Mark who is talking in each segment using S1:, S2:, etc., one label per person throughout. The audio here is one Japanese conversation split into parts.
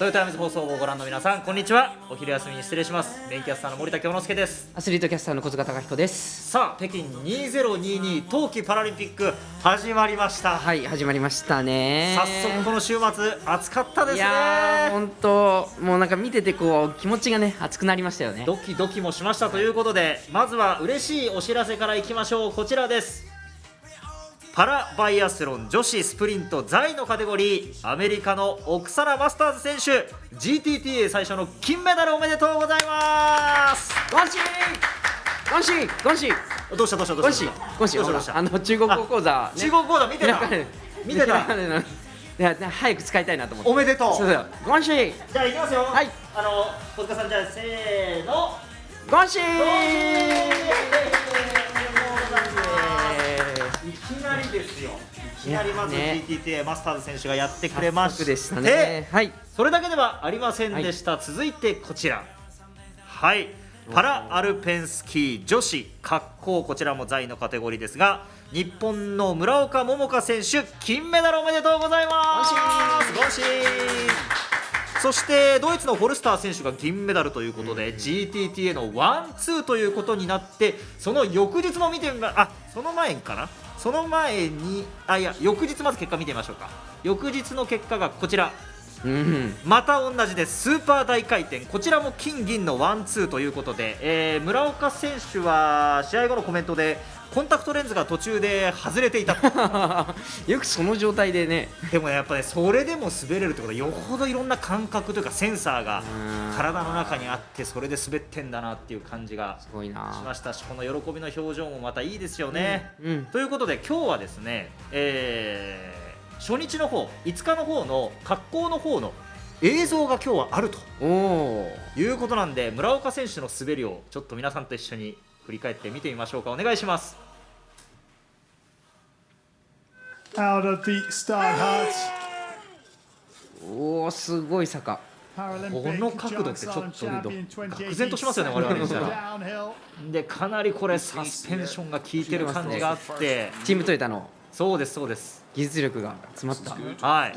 S1: トヨタイムズ放送をご覧の皆さん、こんにちは。お昼休みに失礼します。メインキャスターの森田京之介です。
S2: アスリートキャスターの小塚貴彦です。
S1: さあ、北京2022冬季パラリンピック始まりました。
S2: はい、始まりましたね。
S1: 早速この週末暑かったですね。
S2: いやー、本当もうなんか見ててこう気持ちがね熱くなりましたよね。
S1: ドキドキもしましたということで、まずは嬉しいお知らせからいきましょう。こちらです。パラバイアスロン女子スプリント座位のカテゴリー、アメリカのオクサナ・マスターズ選手 GTTA 最初の金メダルおめでとうございます。
S2: ゴンシーゴンシーゴンシー
S1: どうしたどうしたどうした
S2: ゴンシー
S1: どうした
S2: 中国語講座、
S1: 中国講座見てた見てた。
S2: いや早く使いたいなと思って。
S1: おめでとう。
S2: そうだよ、ゴンシー。
S1: じゃあいきますよ。
S2: はい、
S1: 小塚さん、じゃあせーの、
S2: ゴンシー。
S1: いきなりですよ。いきなりまず
S2: ね
S1: GTTA マスターズ選手がやってくれまして、
S2: でしたね。はい、
S1: それだけではありませんでした。続いてこちら、はい、パラアルペンスキー女子滑降、こちらも座位のカテゴリーですが、日本の村岡桃佳選手金メダルおめでとうございます。ゴンシー。そしてドイツのホルスター選手が銀メダルということで、GTTA のワンツーということになって、その翌日も見てみま、その前かな、その前にいや翌日まず結果見てみましょうか。翌日の結果がこちら、また同じです。スーパー大回転、こちらも金銀のワンツーということで、村岡選手は試合後のコメントでコンタクトレンズが途中で外れていたと
S2: よくその状態でね。
S1: でもね、やっぱり、ね、それでも滑れるってことはよほどいろんな感覚というかセンサーが体の中にあって、それで滑ってんだなっていう感じがしましたし、この喜びの表情もまたいいですよね。ということで今日はですね、初日の方、5日の方の滑降の方の映像が今日はあるということなんで、村岡選手の滑りをちょっと皆さんと一緒に振り返って見てみましょうか。お願いします。
S3: Out of the start hearts.
S2: おお、すごい坂。
S1: この角度ってちょっと愕然としますよね、我々にしたら。で、かなりこれサスペンションが効いてる感じがあって、
S2: チームトヨタの
S1: そうですそうです、
S2: 技術力が詰まった。
S1: はい、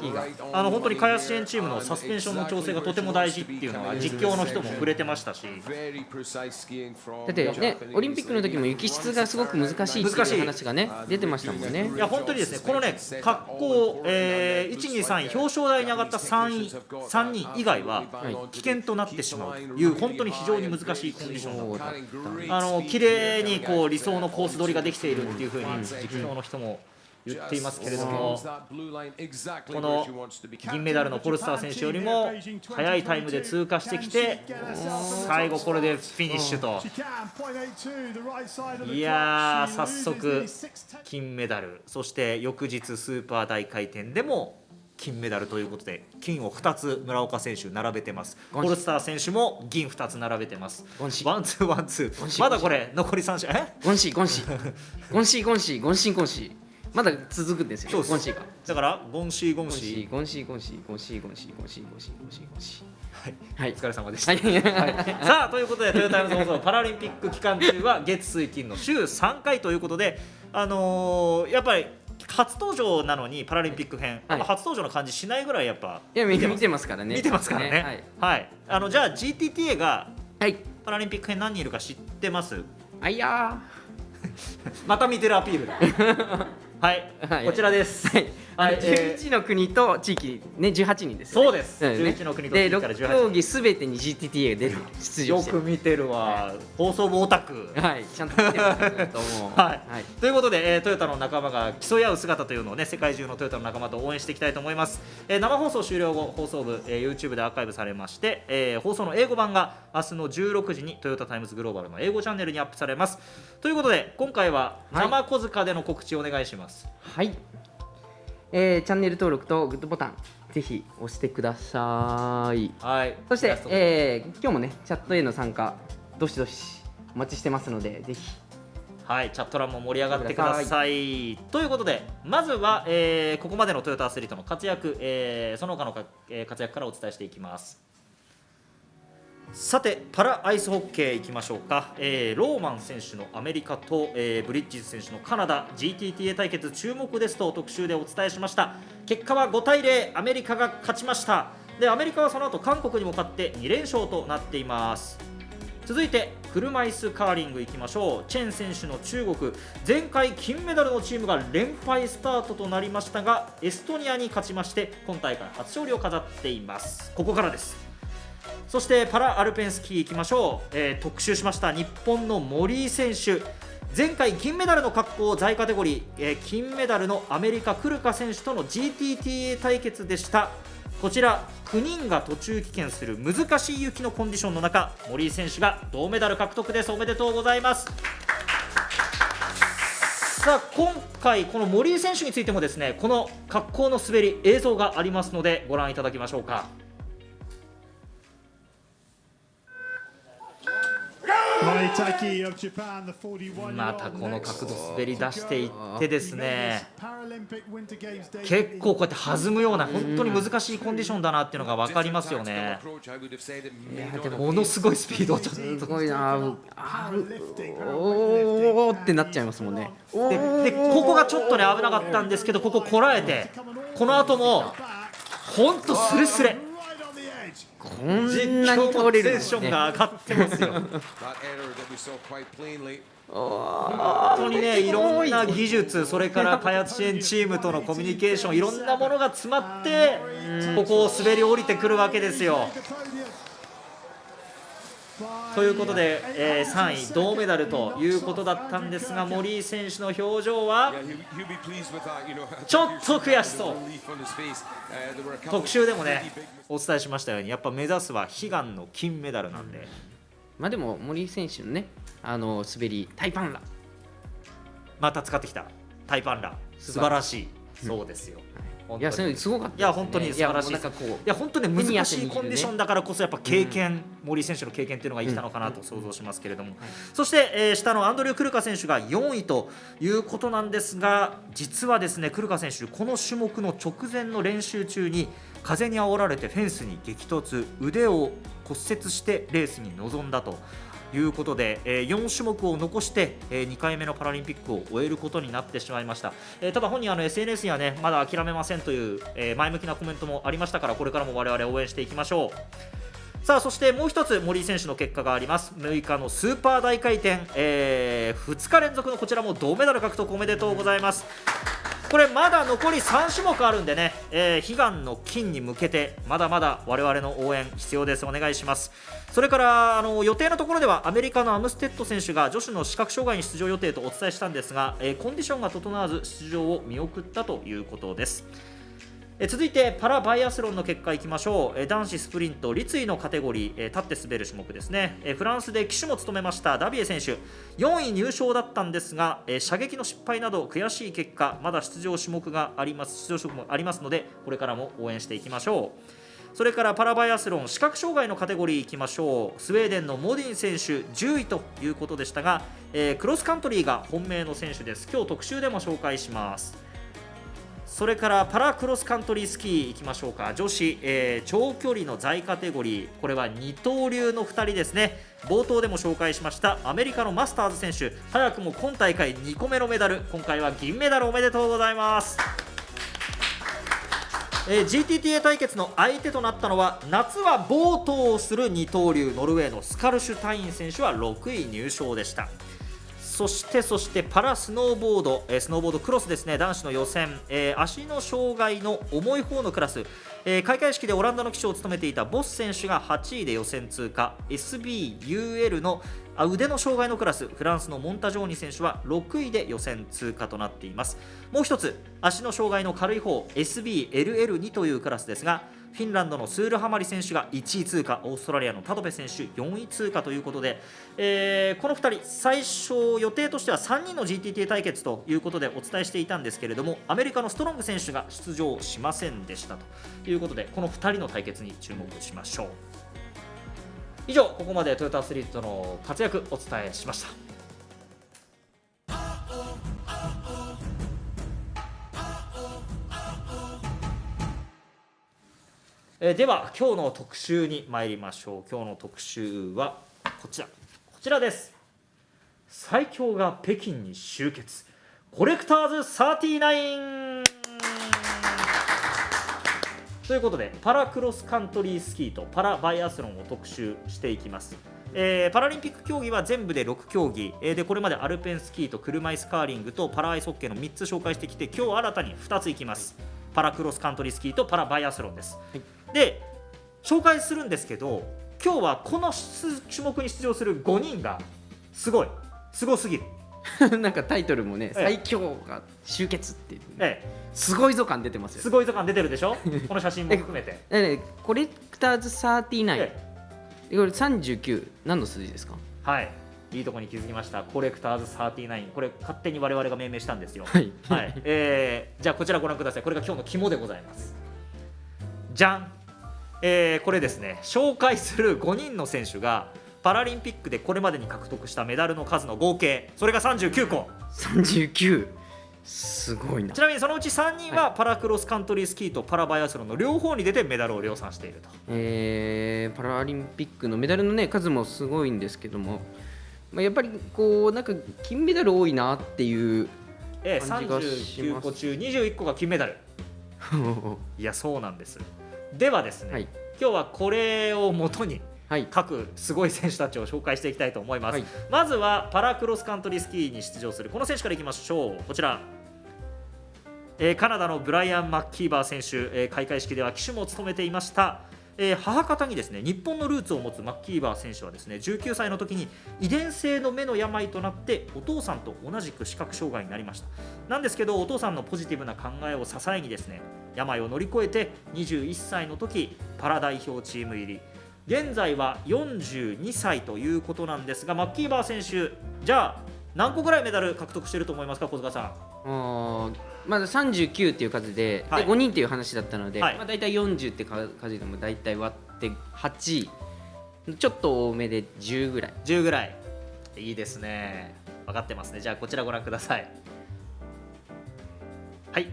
S1: 本当に開発支援チームのサスペンションの調整がとても大事っていうのは実況の人も触れてましたし、
S2: だってね、オリンピックの時も雪質がすごく難しいっていう話がね出てましたもんね。
S1: いや本当にですね、このね滑降、1、2、3位表彰台に上がった3人以外は危険となってしまうという、本当に非常に難しいコンディションだった。綺麗にこう理想のコース取りができているっていうふうに実況の人も言っていますけれども、この銀メダルのホルスター選手よりも速いタイムで通過してきて、最後これでフィニッシュと、いやー、早速金メダル、そして翌日スーパー大回転でも金メダルということで、金を2つ村岡選手並べてます。ホルスター選手も銀2つ並べてます。ワンツーワンツー、まだこれ残り3試合、
S2: ゴンシーゴンシーゴンシーゴンシーゴンシーゴンシー、まだ続くんですよ。ゴンシーが
S1: だからゴンシーゴンシー
S2: ゴンシーゴンシーゴンシーゴンシーゴンシーゴンシーゴンシーゴンシー、
S1: はい、お疲れ様でした。さあ、ということでトヨタイムズ放送パラリンピック期間中は月水金の週3回ということで、やっぱり初登場なのにパラリンピック編、初登場の感じしないぐらいやっぱ
S2: 見てますからね。
S1: 見てますからね。はい、じゃあ GTTA がパラリンピック編何人いるか知ってます？
S2: あいや
S1: また見てるアピールだ。はい、こちらです。
S2: 11の国と地域ね、18人です。
S1: そうです。11の国と地域から18人。
S2: 6競技すべてに GTTA が出る、出場してる。
S1: よく見てるわ。放送部オタク。
S2: はい、ちゃんと見てますと思う。
S1: はい。ということで、トヨタの仲間が競い合う姿というのをね、世界中のトヨタの仲間と応援していきたいと思います。生放送終了後、放送部、YouTube でアーカイブされまして、放送の英語版が明日の16時にトヨタタイムズグローバルの英語チャンネルにアップされます。ということで、今回は生小塚での告知をお願いします。
S2: はい。チャンネル登録とグッドボタンぜひ押してください。
S1: はい。
S2: そして、今日もねチャットへの参加どしどしお待ちしてますので、ぜひ
S1: はい、チャット欄も盛り上がってください。ということで、まずは、ここまでのトヨタアスリートの活躍、その他の活躍からお伝えしていきます。さて、パラアイスホッケーいきましょうか。ローマン選手のアメリカと、ブリッジズ選手のカナダ GTTA 対決注目ですと特集でお伝えしました。結果は5対0、アメリカが勝ちました。でアメリカはその後韓国にも勝って2連勝となっています。続いて車椅子カーリングいきましょう。チェン選手の中国、前回金メダルのチームが連敗スタートとなりましたがエストニアに勝ちまして今大会初勝利を飾っています。ここからです。そしてパラアルペンスキーいきましょう。特集しました日本の森井選手、前回銀メダルの滑降在カテゴリー、金メダルのアメリカクルカ選手との GTTA 対決でした。こちら9人が途中棄権する難しい雪のコンディションの中、森井選手が銅メダル獲得です。おめでとうございます。さあ今回この森井選手についてもですね、この滑降の滑り映像がありますのでご覧いただきましょうか。またこの角度滑り出していってですね、結構こうやって弾むような本当に難しいコンディションだなっていうのが分かりますよね。ものすごいスピード、ちょっと
S2: すごいな。おーってなっちゃいますもんね。
S1: でここがちょっとね危なかったんですけど、こここらえてこの後も本当スレスレ、
S2: こんなに倒れるん
S1: テン
S2: ですね。
S1: ションが上がってますよ。本当にね、いろんな技術、それから開発支援チームとのコミュニケーション、いろんなものが詰まってここを滑り降りてくるわけですよ。ということで、3位銅メダルということだったんですが、森井選手の表情はちょっと悔しそう。特集でもねお伝えしましたように、やっぱ目指すは悲願の金メダルなんで、
S2: まあでも森井選手のね、滑りタイパンラ
S1: また使ってきたタイパンラ、素晴らしい、そうですよ。
S2: いや、すごかったですね。
S1: いや本当に素晴らしい。いや本当に難しいコンディションだからこそやっぱ経験、森井選手の経験っていうのが生きたのかなと想像しますけれども、そして、下のアンドリュー・クルカ選手が4位ということなんですが、実はですねクルカ選手この種目の直前の練習中に風に煽られてフェンスに激突、腕を骨折してレースに臨んだということで、4種目を残して2回目のパラリンピックを終えることになってしまいました。ただ本人SNS にはねまだ諦めませんという前向きなコメントもありましたから、これからも我々応援していきましょう。さあそしてもう一つ森井選手の結果があります。6日のスーパー大回転、2日連続のこちらも銅メダル獲得おめでとうございます。これまだ残り3種目あるんでね、悲願の金に向けてまだまだ我々の応援必要です。お願いします。それから予定のところではアメリカのアムステッド選手が女子の視覚障害に出場予定とお伝えしたんですが、コンディションが整わず出場を見送ったということです。続いてパラバイアスロンの結果いきましょう。男子スプリント立位のカテゴリー、立って滑る種目ですね。フランスで騎手も務めましたダビエ選手、4位入賞だったんですが、射撃の失敗など悔しい結果、まだ出場種目があります。出場種目もありますのでこれからも応援していきましょう。それからパラバイアスロン視覚障害のカテゴリーいきましょう。スウェーデンのモディン選手10位ということでしたが、クロスカントリーが本命の選手です。今日特集でも紹介します。それからパラクロスカントリースキーいきましょうか。女子、長距離の在カテゴリー、これは二刀流の2人ですね。冒頭でも紹介しましたアメリカのマスターズ選手、早くも今大会2個目のメダル、今回は銀メダルおめでとうございます。GTTA 対決の相手となったのは夏はボートをする二刀流、ノルウェーのスカルシュタイン選手は6位入賞でした。そしてパラスノーボード、スノーボードクロスですね、男子の予選、足の障害の重い方のクラス、開会式でオランダの騎手を務めていたボス選手が8位で予選通過、 SBUL の腕の障害のクラス、フランスのモンタジョーニ選手は6位で予選通過となっています。もう一つ足の障害の軽い方 SBLL2 というクラスですが、フィンランドのスールハマリ選手が1位通過、オーストラリアのタドベ選手4位通過ということで、この2人最初予定としては3人の GTTA 対決ということでお伝えしていたんですけれども、アメリカのストロング選手が出場しませんでしたということで、この2人の対決に注目しましょう。以上、ここまでトヨタアスリートの活躍お伝えしました。では今日の特集に参りましょう。今日の特集はこちらです。最強が北京に集結、コレクターズ39とということでパラクロスカントリースキーとパラバイアスロンを特集していきます。パラリンピック競技は全部で6競技、でこれまでアルペンスキーと車椅子カーリングとパラアイスホッケーの3つ紹介してきて、今日新たに2ついきます。パラクロスカントリースキーとパラバイアスロンです、はい、で紹介するんですけど、今日はこの種目に出場する5人がすごすぎる
S2: なんかタイトルもね、最強が集結っていう、すごいぞ感出てますよ。
S1: すごいぞ感出てるでしょこの写真も含めて
S2: コレクターズ39、これ39何の数字ですか？
S1: はい、いいところに気づきました。コレクターズ39、これ勝手に我々が命名したんですよ。じゃあこちらご覧ください。これが今日の肝でございます。じゃん、これですね、紹介する5人の選手がパラリンピックでこれまでに獲得したメダルの数の合計、それが39個。
S2: 39、すごいな。
S1: ちなみにそのうち3人はパラクロスカントリースキーとパラバイアスロンの両方に出てメダルを量産していると。
S2: パラリンピックのメダルの、ね、数もすごいんですけども、やっぱりこうなんか金メダル多いなっていう感じがします。
S1: 39個中21個が金メダルいやそうなんです。ではですね、今日はこれをもとに各すごい選手たちを紹介していきたいと思います、まずはパラクロスカントリースキーに出場するこの選手からいきましょう。こちら、カナダのブライアン・マッキーバー選手、開会式では旗手も務めていました。母方にですね日本のルーツを持つマッキーバー選手はですね19歳の時に遺伝性の目の病となってお父さんと同じく視覚障害になりました。なんですけどお父さんのポジティブな考えを支えにですね病を乗り越えて21歳の時パラ代表チーム入り、現在は42歳ということなんですが、マッキーバー選手、じゃあ何個ぐらいメダル獲得していると思いますか、小塚さん。
S2: まだ39っていう数で、5人っていう話だったので、だいたい40って数でもだいたい割って8、ちょっと多めで10ぐらい。
S1: 10ぐらい、いいですね、分かってますね。じゃあこちらご覧ください。はい、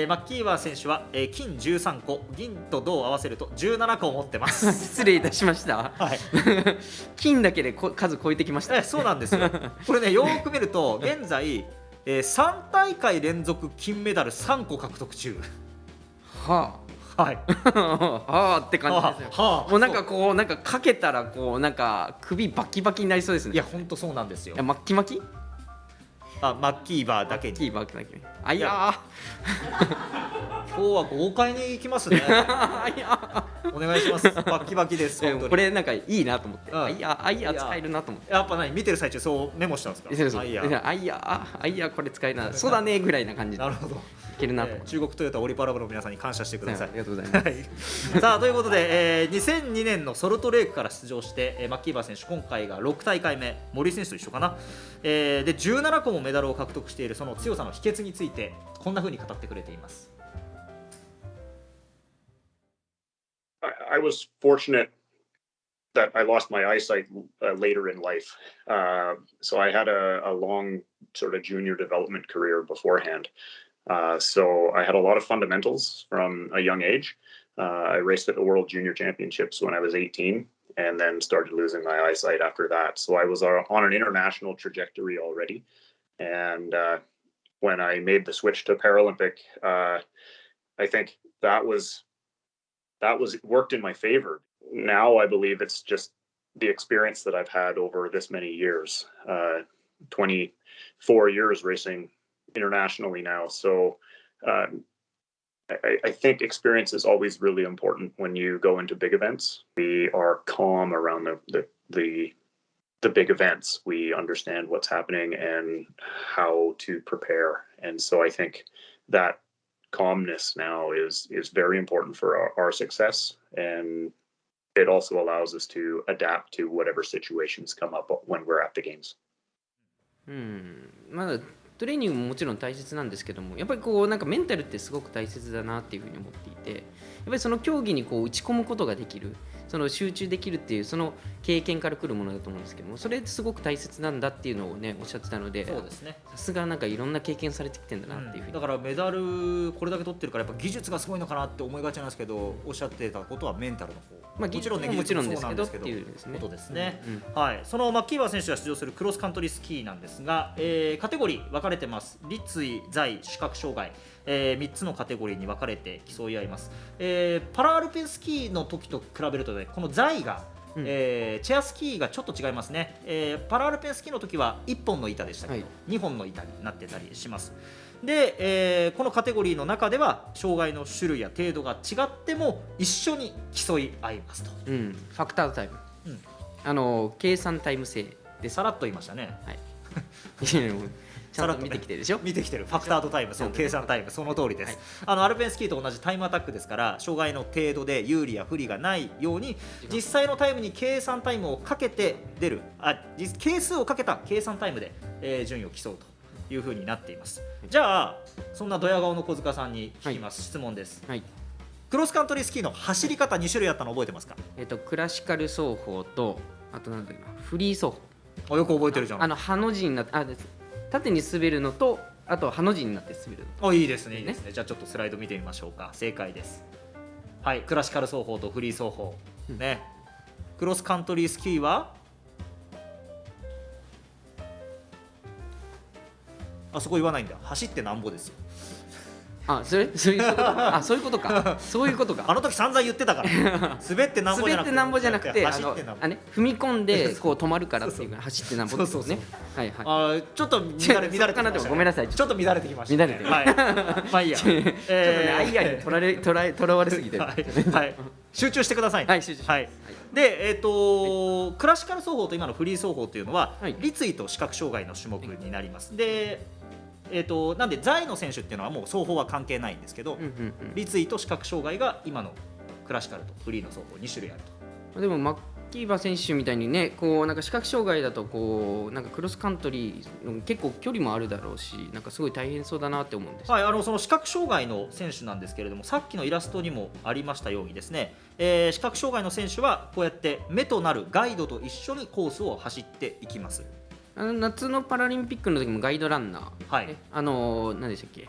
S1: マッキーバー選手は、金13個、銀と銅を合わせると17個を持ってます
S2: 失礼いたしました、金だけで数超えてきました、
S1: そうなんですよ。これねよく見ると現在、3大会連続金メダル3個獲得中。はあって感じですよ。もうなんかこうなんかかけたらこうなんか首バキバキになりそうですね。
S2: いや
S1: 本当そうなんですよ。
S2: マッキマキ？
S1: マッキーバーだけに。
S2: マッキーバーだけに。あいや
S1: 今日は豪快にいきますね。お願いします。バキバキです。
S2: これなんかいいなと思って。あいや使えるなと思って。
S1: やっぱ見てる最中そうメモしたんですか。
S2: あいやこれ使えるな。そうだねぐらいな感じで。
S1: なるほど。い
S2: けるなと。
S1: 中国トヨタオリパラボの皆さんに感謝してください。
S2: ありがとうございます。
S1: さあということで、2002年のソルトレークから出場して、マッキーバー選手今回が6大会目、森選手と一緒かな。で17個もメダルを獲得しているその強さの秘訣についてこんな風に語ってくれています。
S4: I was fortunate that I lost my eyesight later in life. So I had a long sort of junior development career beforehand. So I had a lot of fundamentals from a young age. I raced at the World Junior Championships when I was 18 and then started losing my eyesight after that. So I was on an international trajectory already. And when I made the switch to Paralympic, I think that worked in my favor. Now I believe it's just the experience that I've had over this many years, 24 years racing internationally now. So I think experience is always really important when you go into big events. We are calm around the big events. We understand what's happening and how to prepare. And so I think that calmness now is very important for our success, and it also allows us to adapt to whatever situations come up when we're at the games.
S2: まだトレーニングももちろん大切なんですけども、やっぱりこうなんかメンタルってすごく大切だなっていうふうに思っていて、やっぱりその競技にこう打ち込むことができる、その集中できるっていうその経験から来るものだと思うんですけども、それってすごく大切なんだっていうのをねおっしゃってたので、
S1: そうですね、
S2: さすがなんかいろんな経験されてきてんだなっていうふうに、
S1: だからメダルこれだけ取ってるからやっぱ技術がすごいのかなって思いがちなんですけど、おっしゃってたことはメンタルの方、
S2: もちろんね、技術もそうなんですけどっていう
S1: ことですね。はい、そのマッキーバー選手が出場するクロスカントリースキーなんですが、カテゴリー分かれてます。立位在視覚障害、3つのカテゴリーに分かれて競い合います。パラアルペンスキーの時と比べるとね、この材がチェアスキーがちょっと違いますね。パラアルペンスキーの時は1本の板でしたけど、2本の板になってたりします。で、このカテゴリーの中では障害の種類や程度が違っても一緒に競い合いますと。
S2: ファクタータイム、計算タイム制で
S1: さらっと言いましたね。
S2: はい。ちゃんと見てきてるでしょ。
S1: 見てきてる。ファクタードタイム、そう、計算タイム、その通りです。アルペンスキーと同じタイムアタックですから、障害の程度で有利や不利がないように、実際のタイムに計算タイムをかけて出る、係数をかけた計算タイムで、順位を競うというふうになっています。じゃあ、そんなドヤ顔の小塚さんに聞きます。質問です。クロスカントリースキーの走り方2種類あったの覚えてますか？
S2: クラシカル走法と、あとなんだっけな、フリー走法。
S1: よく覚えてるじゃん。
S2: ハの字になって、縦に滑るのと、あとハの字になって滑るの。
S1: いいですね、いいですね。じゃあちょっとスライド見てみましょうか。正解です。はい、クラシカル走法とフリー走法、ね。クロスカントリースキーはそこ言わないんだ。走ってなんぼですよ。
S2: そういうことか。そういうことか。
S1: あの時散々言ってたから。滑ってなんぼじゃなくて。
S2: 滑ってなんぼじゃなくて、踏み込んでこう止まるからっていうか、走ってなんぼですね。はいはい。
S1: ちょっと乱れてきましたね。
S2: ごめんなさい。
S1: ちょっと乱れてきました。
S2: 乱れてる。
S1: はい。まあいいや。ちょっと
S2: ね、アイアンにとらわれすぎてる。
S1: はい。集中してください。
S2: はい、集中。
S1: はい。で、クラシカル走法と今のフリー走法というのは、立位と視覚障害の種目になります。で、なんで在の選手っていうのはもう走法は関係ないんですけど、立位と視覚障害が今のクラシカルとフリーの走法2種類あると。
S2: でもマッキーバ選手みたいにね、こうなんか視覚障害だとこうなんかクロスカントリー結構距離もあるだろうし、なんかすごい大変そうだなって思うんです。
S1: はい、その視覚障害の選手なんですけれども、さっきのイラストにもありましたようにですね、視覚障害の選手はこうやって目となるガイドと一緒にコースを走っていきます。
S2: 夏のパラリンピックの時もガイドランナー、何でしたっけ、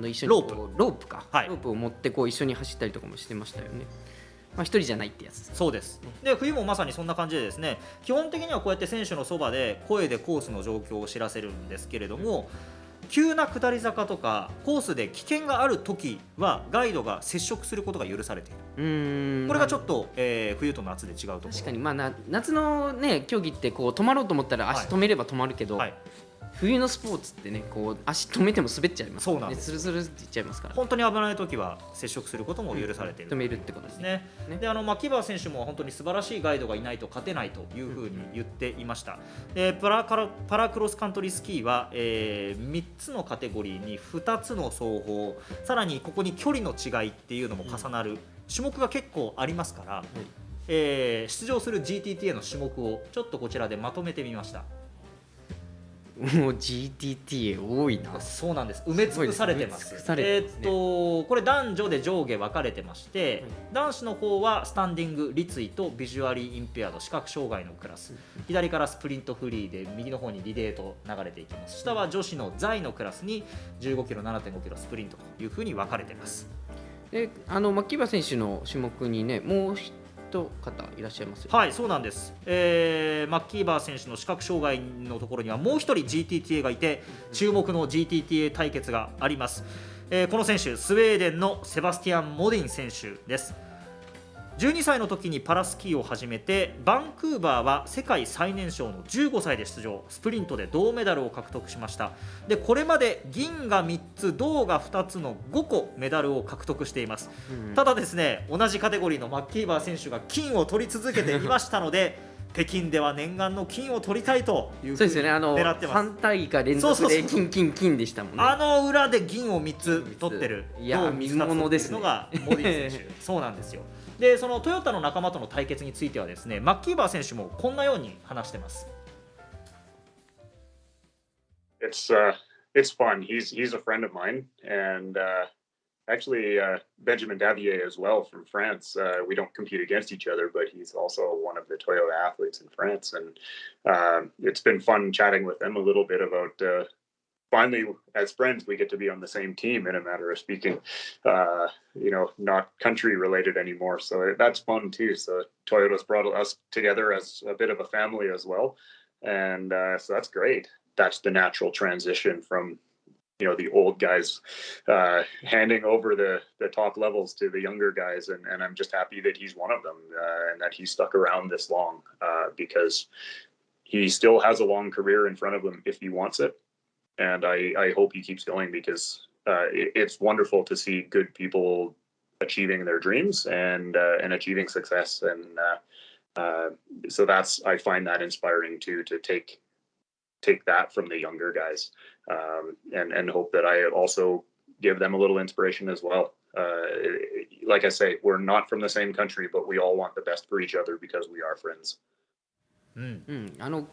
S2: 一緒にロープか、ロープを持ってこう一緒に走ったりとかもしてましたよね。一人じゃないってやつ。
S1: そうです。で、冬もまさにそんな感じでですね、基本的にはこうやって選手のそばで声でコースの状況を知らせるんですけれども、急な下り坂とかコースで危険がある時はガイドが接触することが許されている。これがちょっと、冬と夏で違うところ。
S2: 確かに、夏の、ね、競技ってこう止まろうと思ったら足止めれば止まるけど、冬のスポーツってね、こう足止めても滑っちゃいますからね。スルスルっていっちゃいますから。
S1: 本当に危ない時は接触することも許されている、
S2: 止めるってことですね。
S1: で、マキバー選手も本当に素晴らしいガイドがいないと勝てないというふうに言っていました。パラクロスカントリースキーは、3つのカテゴリーに2つの走法、さらにここに距離の違いっていうのも重なる種目が結構ありますから、出場する GTTA の種目をちょっとこちらでまとめてみました。
S2: もう GTTA 多いな。
S1: そうなんです。埋め尽くされてます。これ男女で上下分かれてまして、男子の方はスタンディング立位とビジュアリーインペアード視覚障害のクラス、左からスプリントフリーで右の方にリレーと流れていきます。下は女子の在のクラスに15キロ、7.5キロスプリントというふうに分かれています。
S2: で、マッキーバ選手の種目にね、もう方いらっしゃいますよ。
S1: はい、そうなんです。マッキーバー選手の視覚障害のところにはもう一人 GTTA がいて、注目の GTTA 対決があります。この選手、スウェーデンのセバスティアン・モディン選手です。12歳の時にパラスキーを始めて、バンクーバーは世界最年少の15歳で出場、スプリントで銅メダルを獲得しました。で、これまで銀が3つ、銅が2つの5個メダルを獲得しています。ただですね、同じカテゴリーのマッキーバー選手が金を取り続けていましたので北京では念願の金を取りたいというふうに狙ってます。
S2: 3大会連続で金でしたもんね。
S1: 裏で銀を3つ取ってる、
S2: いや見物ですね。
S1: のがモディ選手そうなんですよ。で、そのトヨタの仲間との対決についてはですね、マッキーバー選手もこんなように話してます。
S4: It's fun. He's a friend of mine, and actually Benjamin Davier as well from France. We don't compete against each other, but he's also one of the Toyota athletes in France, and it's been fun chatting with him a little bit about. Finally, as friends, we get to be on the same team in a matter of speaking, not country related anymore. So that's fun too. So Toyota's brought us together as a bit of a family as well. And so that's great. That's the natural transition from you know, the old guys handing over the top levels to the younger guys, and I'm just happy that he's one of them and that he stuck around this long because he still has a long career in front of him if he wants it, and I hope he keeps going because it's wonderful to see good people achieving their dreams and achieving success, and so I find that inspiring too, to take that from the younger guys, and hope that I also give them a little inspiration as well. Like I say, we're not from the same country, but we all want the best for each other because we are friends.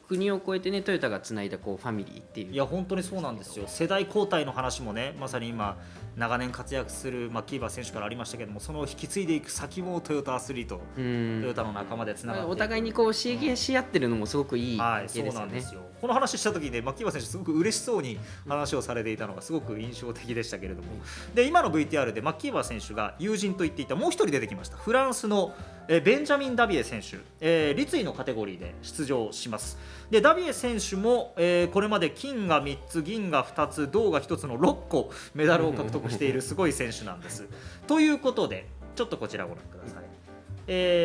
S2: 国を越えてね、トヨタがつないだこうファミリーっていう。
S1: いや本当にそうなんですよ。世代交代の話もね、まさに今長年活躍するマッキーバー選手からありましたけども、その引き継いでいく先もトヨタアスリート、トヨタの仲間でつながっていく、
S2: お互いにこう刺激し合ってるのもすごくいい
S1: はい、
S2: ですよね。
S1: そうなんですよ。この話した時にね、マッキーバー選手すごく嬉しそうに話をされていたのがすごく印象的でしたけれども、で今の VTR でマッキーバー選手が友人と言っていたもう一人出てきました。フランスのベンジャミン・ダビエ選手、立位のカテゴリーで出場します。でダビエ選手も、これまで金が3つ銀が2つ銅が1つの6個メダルを獲得しているすごい選手なんです。ということでちょっとこちらご覧ください。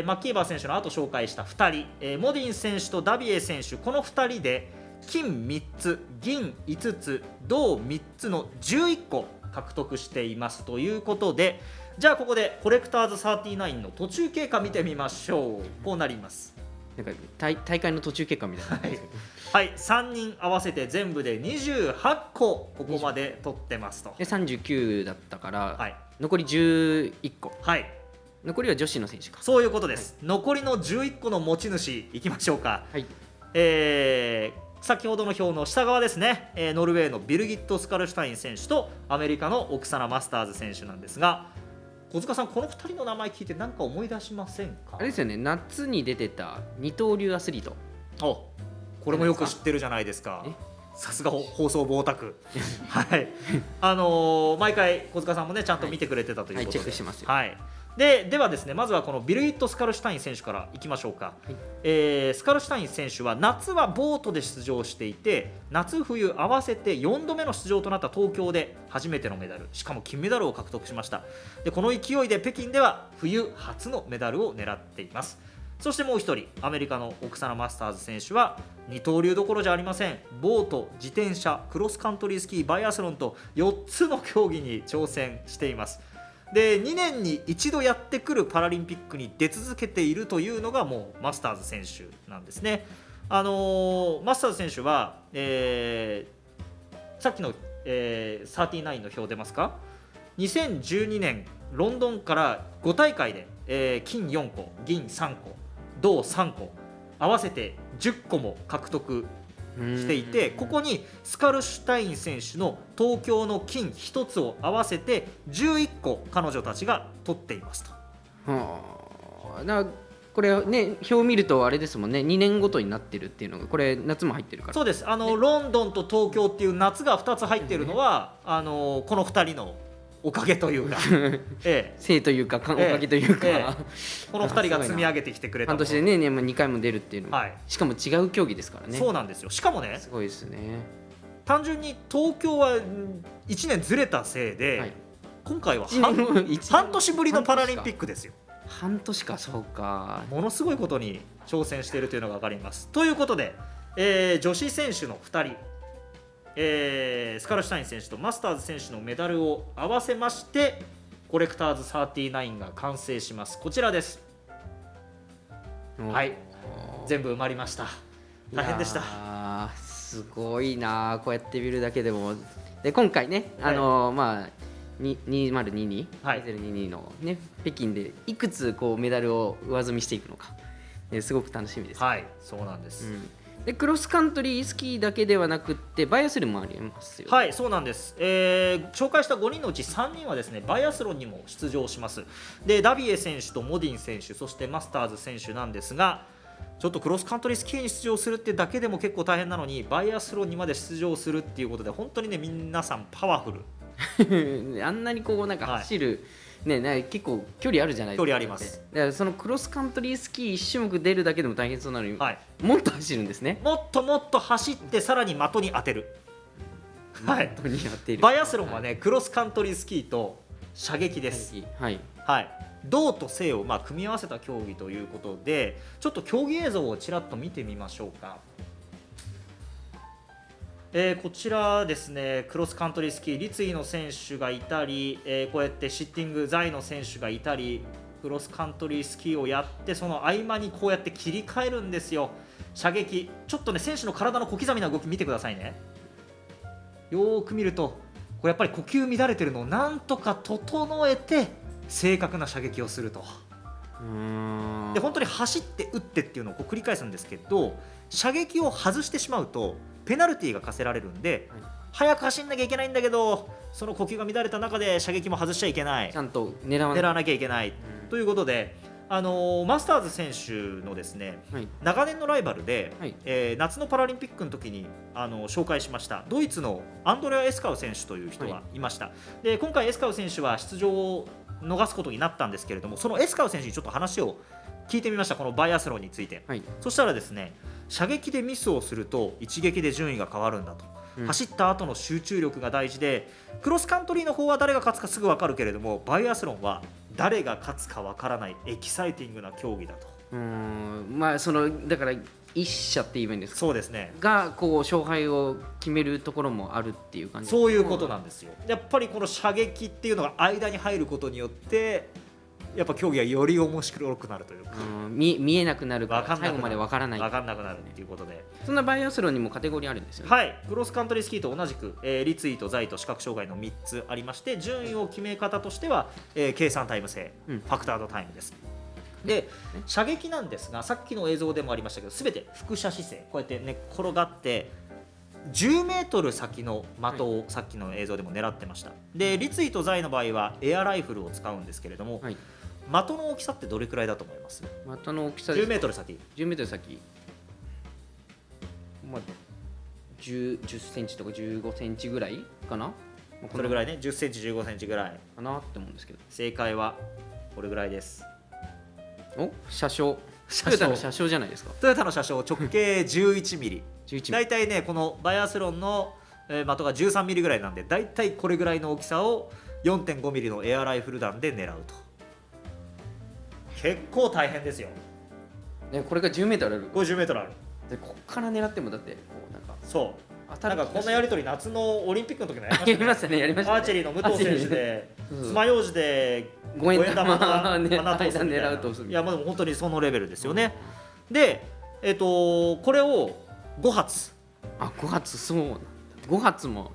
S1: マッキーバー選手の後紹介した2人、モディン選手とダビエ選手、この2人で金3つ銀5つ銅3つの11個獲得していますということで、じゃあここでコレクターズ39の途中経過見てみましょう。こうなります。
S2: なんか大会の途中結果みたいな、
S1: はい、3人合わせて全部で28個ここまで取ってますと。
S2: で39だったから、
S1: はい、残
S2: 残り11個、
S1: はい、
S2: 残りは女子の選手か。
S1: そういうことです、はい、残りの11個の持ち主いきましょうか。
S2: はい、
S1: 先ほどの表の下側ですね、ノルウェーのビルギット・スカルシュタイン選手とアメリカのオクサナ・マスターズ選手なんですが、小塚さん、この2人の名前聞いて何か思い出しませんか？
S2: あれですよね、夏に出てた二刀流アスリート。
S1: お、これもよく知ってるじゃないですか。さすが放送部オタクはい、毎回小塚さんもねちゃんと見てくれてたということで、
S2: はい、チェックしますよ。
S1: はい、ではですね、まずはこのビルギット・スカルシュタイン選手からいきましょうか。
S2: はい、
S1: スカルシュタイン選手は夏はボートで出場していて、夏冬合わせて4度目の出場となった東京で初めてのメダル、しかも金メダルを獲得しました。でこの勢いで北京では冬初のメダルを狙っています。そしてもう一人、アメリカのオクサナ・マスターズ選手は二刀流どころじゃありません。ボート、自転車、クロスカントリースキー、バイアスロンと4つの競技に挑戦しています。で2年に一度やってくるパラリンピックに出続けているというのがもうマスターズ選手なんですね。マスターズ選手は、さっきの、39の表出ますか。2012年ロンドンから5大会で、金4個銀3個銅3個合わせて10個も獲得していて、ここにスカルシュタイン選手の東京の金1つを合わせて11個彼女たちが取っていますと。
S2: これね、表を見るとあれですもんね、2年ごとになってるっていうのが、これ夏も入ってるから。
S1: そうです、ロンドンと東京っていう夏が2つ入っているのは、この2人のおかげというか
S2: せいというかおかげというか、
S1: この2人が積み上げてきてくれた
S2: 半年でね、2回も出るっていうの、
S1: はい、
S2: しかも違う競技ですからね。
S1: そうなんですよ。しかもね、
S2: すごいですね。
S1: 単純に東京は1年ずれたせいで、はい、今回は半年ぶりのパラリンピックですよ。
S2: 半年か、そうか。
S1: ものすごいことに挑戦しているというのが分かります。ということで、女子選手の2人、スカルシュタイン選手とマスターズ選手のメダルを合わせましてコレクターズ39が完成します。こちらです。はい、全部埋まりました。大変でした。
S2: すごいな、こうやって見るだけでも。で今回ね、2022、2022のね、北京でいくつこうメダルを上積みしていくのか、すごく楽しみです。
S1: はい、そうなんです。
S2: でクロスカントリースキーだけではなくってバイアスロンもありますよ、ね。
S1: はい、そうなんです。紹介した5人のうち3人はですね、バイアスロンにも出場します。でダビエ選手とモディン選手、そしてマスターズ選手なんですが、ちょっとクロスカントリースキーに出場するってだけでも結構大変なのに、バイアスロンにまで出場するっていうことで、本当にね、皆さんパワフル
S2: あんなにこうなんか走る、ね、結構距離あるじゃないですか。
S1: 距離あります。
S2: だからそのクロスカントリースキー1種目出るだけでも大変そうなのに、
S1: はい、
S2: もっと走るんですね。
S1: もっともっと走って、さらに的に当てるはい
S2: 本当にやっている。
S1: バイアスロンはねクロスカントリースキーと射撃です。
S2: はい。
S1: はい、動と静を組み合わせた競技ということでちょっと競技映像をちらっと見てみましょうか。こちらですねクロスカントリースキー立位の選手がいたり、こうやってシッティング座位の選手がいたりクロスカントリースキーをやってその合間にこうやって切り替えるんですよ。射撃ちょっとね選手の体の小刻みな動き見てくださいね。よーく見るとこれやっぱり呼吸乱れてるのをなんとか整えて正確な射撃をすると。で本当に走って打ってっていうのをこう繰り返すんですけど射撃を外してしまうとペナルティーが課せられるんで、早く走んなきゃいけないんだけどその呼吸が乱れた中で射撃も外しちゃいけない
S2: ちゃんと狙わ
S1: なきゃいけない、ということで、マスターズ選手のですね、長年のライバルで、夏のパラリンピックの時に紹介しましたドイツのアンドレア・エスカウ選手という人がいました、で今回エスカウ選手は出場を逃すことになったんですけれどもそのエスカウ選手にちょっと話を聞いてみましたこのバイアスロンについて、そしたらですね射撃でミスをすると一撃で順位が変わるんだと、走った後の集中力が大事でクロスカントリーの方は誰が勝つかすぐ分かるけれどもバイアスロンは誰が勝つか分からないエキサイティングな競技だと。
S2: だから一射って言えばいいんですか。
S1: そうですね
S2: がこう勝敗を決めるところもあるっていう感じ。
S1: そういうことなんですよ。やっぱりこの射撃っていうのが間に入ることによってやっぱ競技がより面白くなるというか、
S2: 見えなくなるから最後まで分からない、
S1: 分かんなくなるっていうことで、
S2: そんなバイアスロンにもカテゴリーあるんですよね。
S1: はい、クロスカントリースキーと同じく、立位と座位と視覚障害の3つありまして順位を決め方としては、計算タイム制、ファクタードタイムです。で射撃なんですがさっきの映像でもありましたけど全て輻射姿勢こうやって寝っ転がって10メートル先の的をさっきの映像でも狙ってました。で立位と座位の場合はエアライフルを使うんですけれども、的の大きさってどれくらいだと思います？
S2: 的の大きさ
S1: 10メートル先。
S2: 10メートル先、10センチとか15センチぐらいかな。
S1: それぐらいね、10センチ15センチぐらい
S2: かなって思うんですけど、
S1: 正解はこれぐらいです。
S2: 車掌トヨタの車掌じゃないですか。
S1: トヨタの車掌直径11ミリ
S2: 11
S1: だいたいねこのバイアスロンの的が13ミリぐらいなんでだいたいこれぐらいの大きさを 4.5 ミリのエアライフル弾で狙うと結構大変ですよ。
S2: これが10メートルある。
S1: 50メートルある。
S2: でこっから狙ってもだってこうなんか
S1: そうなんかこんなやり取り夏のオリンピックの時もや
S2: りましたね。やりましたね。
S1: アーチェリーの武藤選手で爪楊枝で
S2: 5円玉
S1: 花通すみたいな。いやでも本当にそのレベルですよね。でこれを5発
S2: 5発そう5発も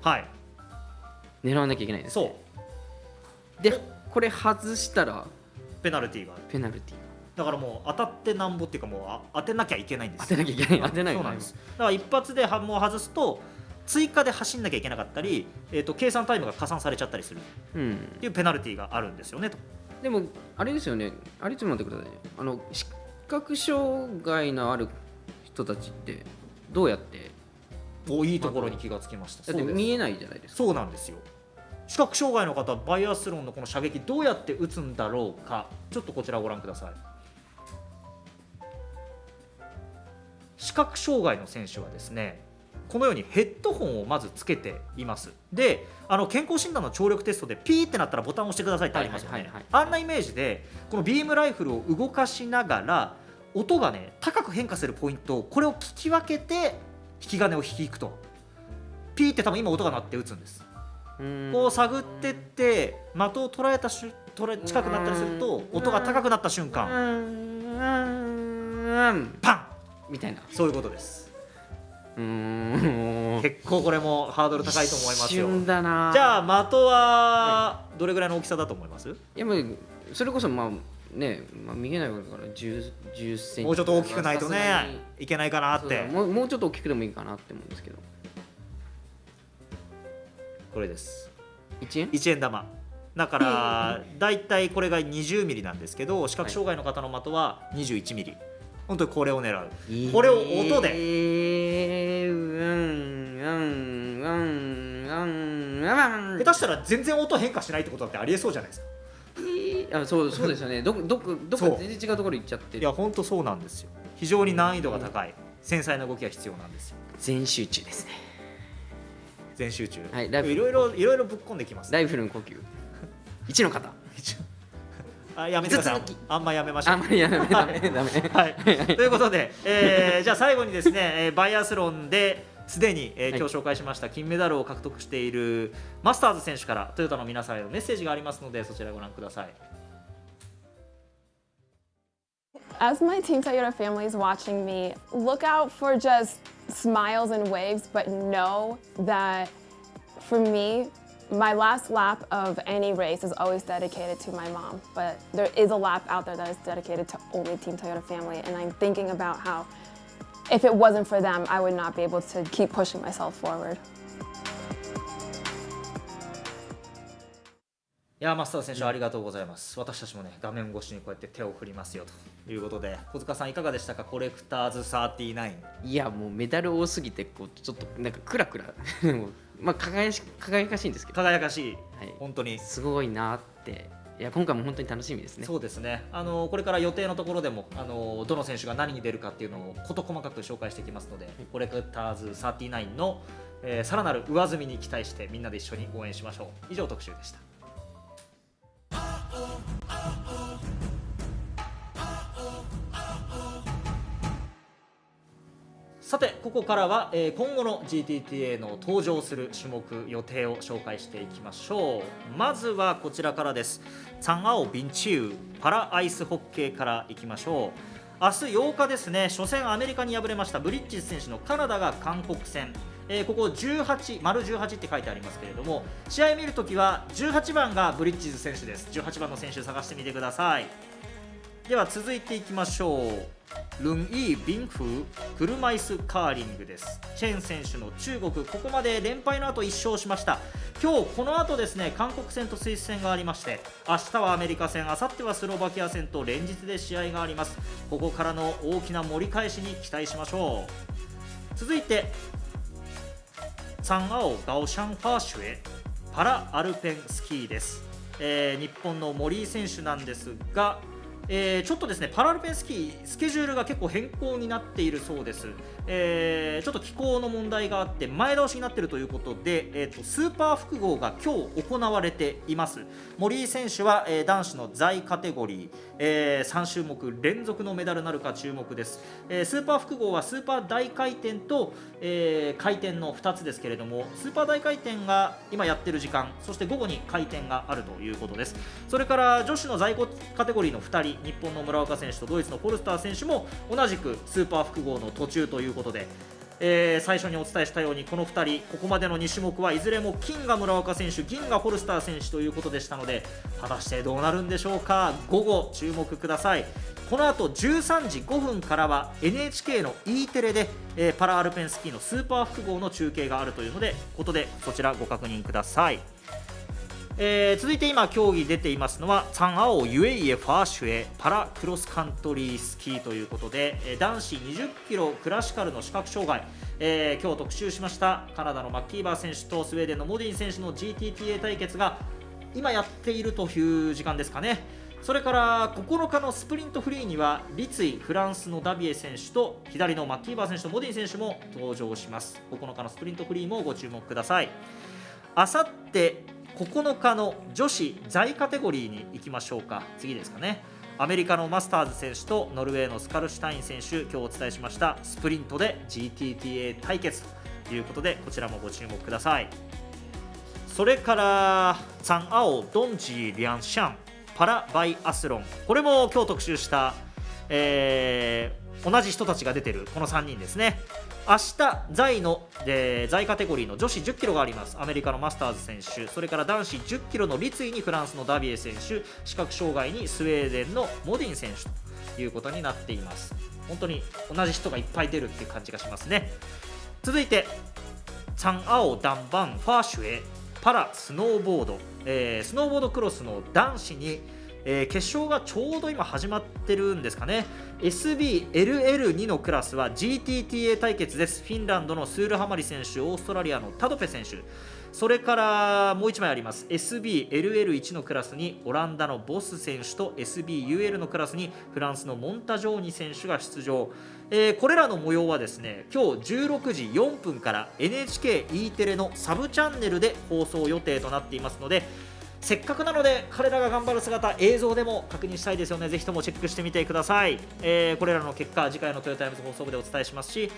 S2: 狙わなきゃいけないです、ね。そうでこれ外したら
S1: ペナルティーがある。
S2: ペナルティー
S1: だからもう当たってなんぼっていうかもう当てなきゃいけないんです。
S2: 当てなきゃいけない。当てない。
S1: そうなんです。だから一発でもう外すと追加で走んなきゃいけなかったり、計算タイムが加算されちゃったりするっていうペナルティーがあるんですよねと。
S2: でもあれですよね。あれちょっと待ってくださいね。視覚障害のある人たちってどうやって
S1: いいところに気がつきました。
S2: だって見えないじゃないですか。
S1: そうなんですよ。視覚障害の方バイアスロンのこの射撃どうやって打つんだろうか。ちょっとこちらをご覧ください。視覚障害の選手はですねこのようにヘッドホンをまずつけています。で健康診断の聴力テストでピーってなったらボタンを押してくださいってありますよね。あんなイメージでこのビームライフルを動かしながら音がね高く変化するポイントをこれを聞き分けて引き金を引きいくとピーって多分今音が鳴って打つんです。こう探ってって的を捉えた近くなったりすると音が高くなった瞬間パン
S2: みたいな
S1: そういうことです。結構これもハードル高いと思いますよ。
S2: 一瞬だな。
S1: じゃあ的はどれぐらいの大きさだと思います？
S2: いやもうそれこそね、見えないから10センチ
S1: もうちょっと大きくないとねいけないかなって。
S2: もうちょっと大きくでもいいかなって思うんですけど。
S1: これです
S2: 1
S1: 円玉だからだいたいこれが20ミリなんですけど視覚障害の方の的は21ミリ。本当にこれを狙う。これを音で下手したら全然音変化しないってことだってありえそうじゃないですか。
S2: そうですよね。どっか全然違うところ行っちゃってる。
S1: いや本当そうなんですよ。非常に難易度が高い繊細な動きが必要なんですよ。
S2: 全集中ですね。
S1: 全集中、
S2: はい、
S1: いろいろぶっ込んできます、
S2: ライフルの呼吸1の方
S1: やめてください、あんまやめましょう。
S2: あんまりやめダメ
S1: はい、ということで、じゃあ最後にですね、バイアスロンですでに、今日紹介しました金メダルを獲得しているマスターズ選手からトヨタの皆さんへのメッセージがありますので、そちらをご覧ください。
S5: As my Team Toyota family is watching me, look out for just smiles and waves, but know that for me, my last lap of any race is always dedicated to my mom. But there is a lap out there that is dedicated to only Team Toyota family, and I'm thinking about how if it wasn't for them, I would not be able to keep pushing myself forward.
S1: いやマスターズ選手ありがとうございます。私たちもね画面越しにこうやって手を振りますよということで、小塚さんいかがでしたか、コレクターズ39。
S2: いやもうメダル多すぎてこうちょっとなんかクラクラもうまあ輝かしいんですけど、
S1: 輝かしい、
S2: はい、
S1: 本当に
S2: すごいなって。いや今回も本当に楽しみですね。
S1: そうですね、これから予定のところでもどの選手が何に出るかっていうのを事細かく紹介していきますので、コレクターズ39の、さらなる上積みに期待してみんなで一緒に応援しましょう。以上特集でした。さてここからは、今後の GTTA の登場する種目予定を紹介していきましょう。まずはこちらからです。チャンアオビンチューパラアイスホッケーからいきましょう。明日8日ですね、初戦アメリカに敗れましたブリッジズ選手のカナダが韓国戦、ここ18丸18って書いてありますけれども、試合見るときは18番がブリッジズ選手です。18番の選手探してみてください。では続いていきましょう。ルンイー・ビンフー車椅子カーリングです。チェン選手の中国、ここまで連敗の後1勝しました。今日この後ですね、韓国戦とスイス戦がありまして、明日はアメリカ戦、明後日はスロバキア戦と連日で試合があります。ここからの大きな盛り返しに期待しましょう。続いてチャンアオガオシャンファーシュへパラアルペンスキーです。日本の森井選手なんですが、ちょっとですねパラアルペンスキースケジュールが結構変更になっているそうです。ちょっと気候の問題があって前倒しになっているということで、スーパー複合が今日行われています。森井選手は、男子の座位カテゴリー、3種目連続のメダルなるか注目です。スーパー複合はスーパー大回転と、回転の2つですけれども、スーパー大回転が今やってる時間、そして午後に回転があるということです。それから女子の座位カテゴリーの2人、日本の村岡選手とドイツのフォルスター選手も同じくスーパー複合の途中ということで、最初にお伝えしたようにこの2人ここまでの2種目はいずれも金が村岡選手、銀がフォルスター選手ということでしたので、果たしてどうなるんでしょうか。午後注目ください。この後13時5分からは NHK の E テレで、パラアルペンスキーのスーパー複合の中継があるというのでそちらご確認ください。続いて今競技出ていますのはチャンアオユエイエファーシュエパラクロスカントリースキーということで、男子20キロクラシカルの視覚障害、今日特集しましたカナダのマッキーバー選手とスウェーデンのモディン選手の GTTA 対決が今やっているという時間ですかね。それから9日のスプリントフリーには立位フランスのダビエ選手と左のマッキーバー選手とモディン選手も登場します。9日のスプリントフリーもご注目ください。あさって9日の女子座位カテゴリーに行きましょうか。次ですかね。アメリカのマスターズ選手とノルウェーのスカルシュタイン選手、今日お伝えしましたスプリントで GTTA 対決ということで、こちらもご注目ください。それからチャンアオドンジーリャンシャンパラバイアスロン、これも今日特集した、同じ人たちが出てるこの3人ですね。明日座位カテゴリーの女子10キロがあります。アメリカのマスターズ選手、それから男子10キロの立位にフランスのダビエ選手、視覚障害にスウェーデンのモディン選手ということになっています。本当に同じ人がいっぱい出るっていう感じがしますね。続いてチャンアオダンバンファーシュエパラスノーボード、スノーボードクロスの男子に決勝がちょうど今始まってるんですかね。 SBLL2 のクラスは GTTA 対決です。フィンランドのスールハマリ選手、オーストラリアのタドペ選手、それからもう1枚あります。 SBLL1 のクラスにオランダのボス選手と SBUL のクラスにフランスのモンタジョーニ選手が出場。これらの模様はですね、今日16時4分から NHKE テレのサブチャンネルで放送予定となっていますので、せっかくなので彼らが頑張る姿、映像でも確認したいですよね。ぜひともチェックしてみてください。これらの結果、次回のトヨタイムズ放送部でお伝えしますし、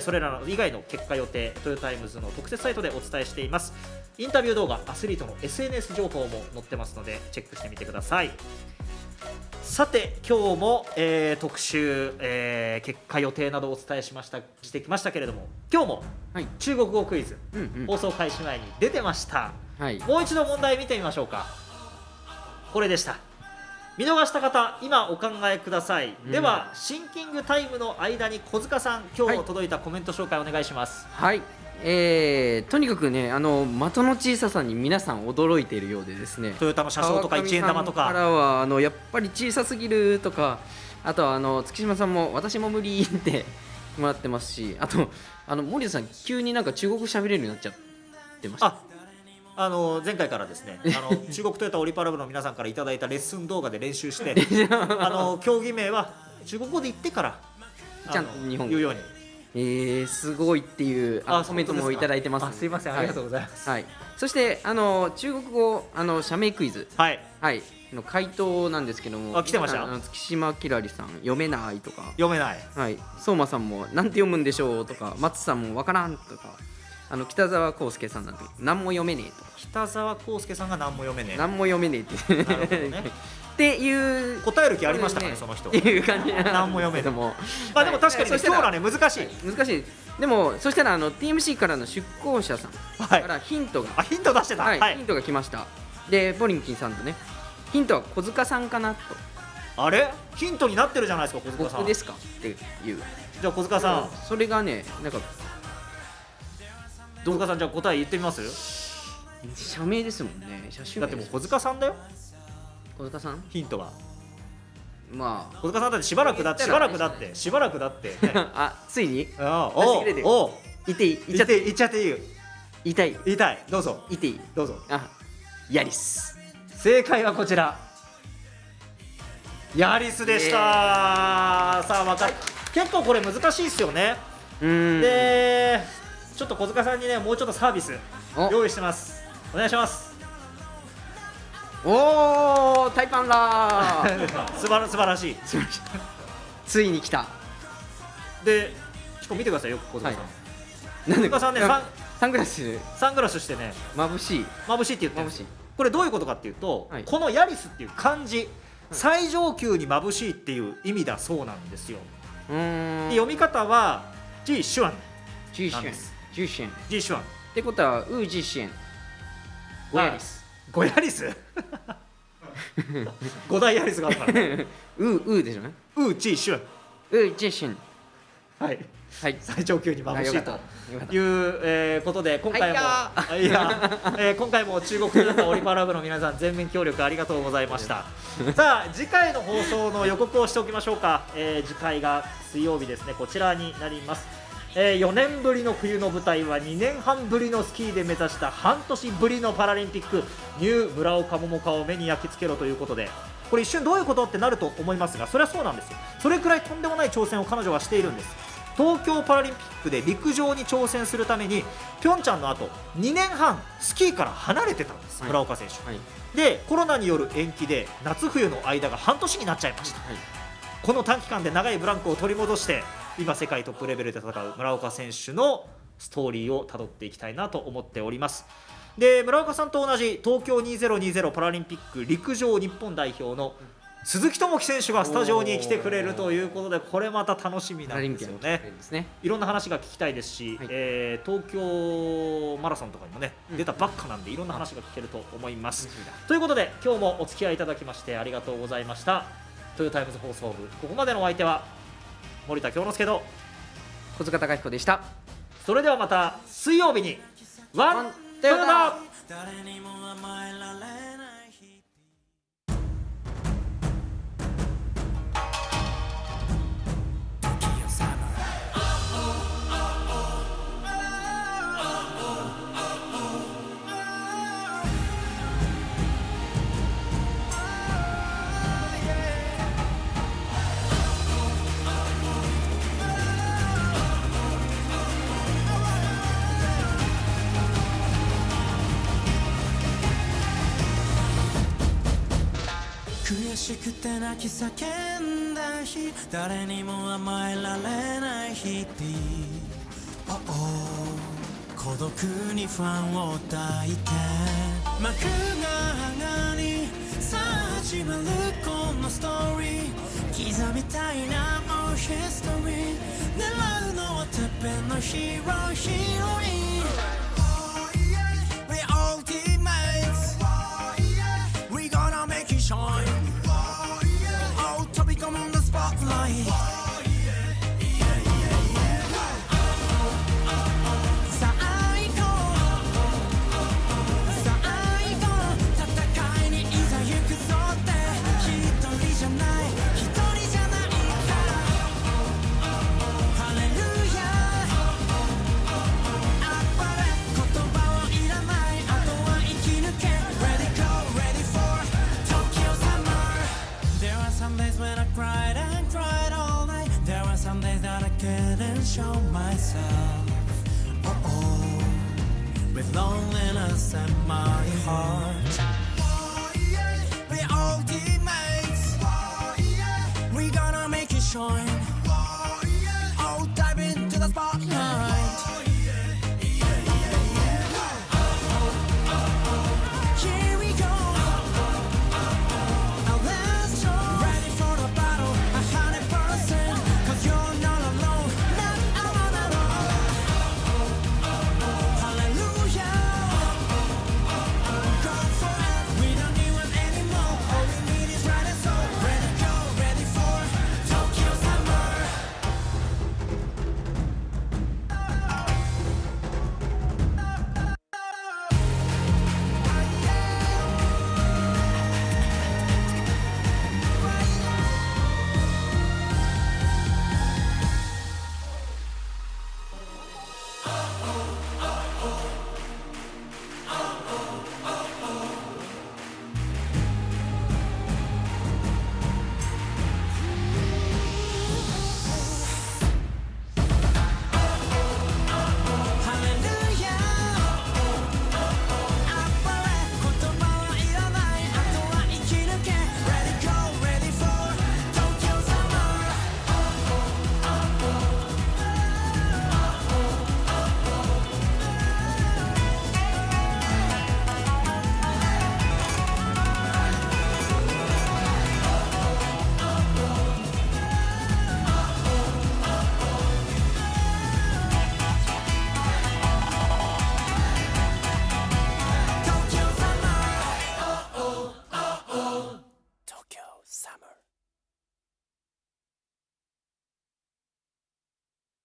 S1: それらの以外の結果予定、トヨタイムズの特設サイトでお伝えしています。インタビュー動画、アスリートの SNS 情報も載ってますのでチェックしてみてください。さて今日も、特集、結果予定などをお伝えしてきましたけれども、今日も
S2: はい
S1: 中国語クイズ、
S2: うんうん
S1: 放送開始前に出てました。
S2: はい
S1: もう一度問題見てみましょうか。これでした。見逃した方、今お考えください。ではシンキングタイムの間に小塚さん、今日届いたコメント紹介お願いします。
S2: はい、とにかくね、的の小ささに皆さん驚いているようでですね、
S1: トヨタの車掌とか1円玉と
S2: 川上さんか
S1: から
S2: はやっぱり小さすぎるとか、あとは月島さんも私も無理ってもらってますし、あと森田さん急になんか中国語喋れるようになっちゃってました。
S1: 前回からですね、中国トヨタオリパラ部の皆さんからいただいたレッスン動画で練習して競技名は中国語で言ってから
S2: ちゃんと日本語
S1: 言うように。
S2: すごいっていうコメントもいただいてますので。
S1: すいません、ありがとうございます。
S2: はい、そして中国語社名クイズ、
S1: はい、
S2: はい、の回答なんですけども、
S1: 来てました。
S2: 月島きらりさん読めないとか、
S1: 読めない。
S2: はい、相馬さんもなんて読むんでしょうとか、松さんもわからんとか、北沢康介さんなんて何も読めねえとか、
S1: 北沢康介さんが何も読めねえ。
S2: 何も読めねえって
S1: なるほどね。
S2: っていう
S1: 答える気ありましたかね、その人。
S2: っていう感じ
S1: 何も読めない。
S2: でも
S1: まあでも確かにね、今日はね難しい。
S2: 難しい。でもそしたらTMC からの出向者さんからヒントが、
S1: ヒント出してた。
S2: はい、ヒントが来ました。でポリンキンさんとね、ヒントは小塚さんかなと。
S1: あれヒントになってるじゃないですか、小塚さん。
S2: 僕ですかっていう。
S1: じゃあ小塚さん、
S2: それがね、なんか
S1: 小塚さん、じゃあ答え言ってみます。
S2: 社名ですもんね。社種名
S1: だってもう小塚さんだよ、
S2: 小塚さん、
S1: ヒントは。
S2: まあ
S1: 小塚さんだってしばらくだってね。
S2: あ、ついに
S1: おお、
S2: 言っていい、
S1: 言っちゃっていいよ。
S2: 言いたい、
S1: 言いたい。どうぞ。
S2: 言っていい、
S1: どうぞ。
S2: ヤリス。
S1: 正解はこちら、ヤリスでした。さあ、結構これ難しいですよね。でちょっと小塚さんにね、もうちょっとサービス用意してます。お願いします。
S2: おー、タイパンラー
S1: 素晴らしい。
S2: ついに来た。
S1: でしかも見てくださいよ、小塚さん。
S2: なんで
S1: 小塚さんね、
S2: サングラス
S1: してね、
S2: 眩しい
S1: って言ってるんです。
S2: 眩しい。
S1: これどういうことかっていうと、
S2: はい
S1: このヤリスっていう漢字、最上級に眩しいっていう意味だそうなんですよ。で読み方はジーシュアン
S2: ジュシェン
S1: なんです。
S2: ジュシェンっ
S1: ジーシュアン
S2: てことはウージーシェンゴヤリス。
S1: ゴヤリス5大ヤリスがあるから
S2: ウーでしょね。
S1: ウージーシュアン、
S2: ウージーシェン。
S1: はい、
S2: はい。
S1: 最上級に眩しいと
S2: よかった
S1: いうことで、今回も今回も中国トヨタオリパラ部の皆さん、全面協力ありがとうございました。さあ次回の放送の予告をしておきましょうか。次回が水曜日ですね。こちらになります。4年ぶりの冬の舞台は2年半ぶりのスキーで目指した半年ぶりのパラリンピック、ニュー村岡桃佳を目に焼き付けろということで、これ一瞬どういうことってなると思いますが、それはそうなんですよ。それくらいとんでもない挑戦を彼女はしているんです。東京パラリンピックで陸上に挑戦するためにピョンチャンの後2年半スキーから離れてたんです、村岡選手、でコロナによる延期で夏冬の間が半年になっちゃいました、この短期間で長いブランクを取り戻して今世界トップレベルで戦う村岡選手のストーリーをたどっていきたいなと思っております。で村岡さんと同じ東京2020パラリンピック陸上日本代表の鈴木智樹選手がスタジオに来てくれるということで、これまた楽しみなんですよね。いろんな話が聞きたいですし、東京マラソンとかにもね、出たばっかなんでいろんな話が聞けると思います。ということで今日もお付き合いいただきましてありがとうございました。トヨタイムズ放送部、ここまでのお相手は森田京之介と
S2: 小塚貴彦でした。
S1: それではまた水曜日にワントヨタ。
S6: 悔しくて泣き叫んだ日誰にも甘えられない日々、孤独に不安を抱いて幕が上がりさあ始まるこのストーリー刻みたいなもうヒストリー狙うのはてっぺんのヒーローヒロイン We ultimates We gonna make it shine Oh 飛び込むんだスポットライトSome days that I couldn't show myself with loneliness in my heart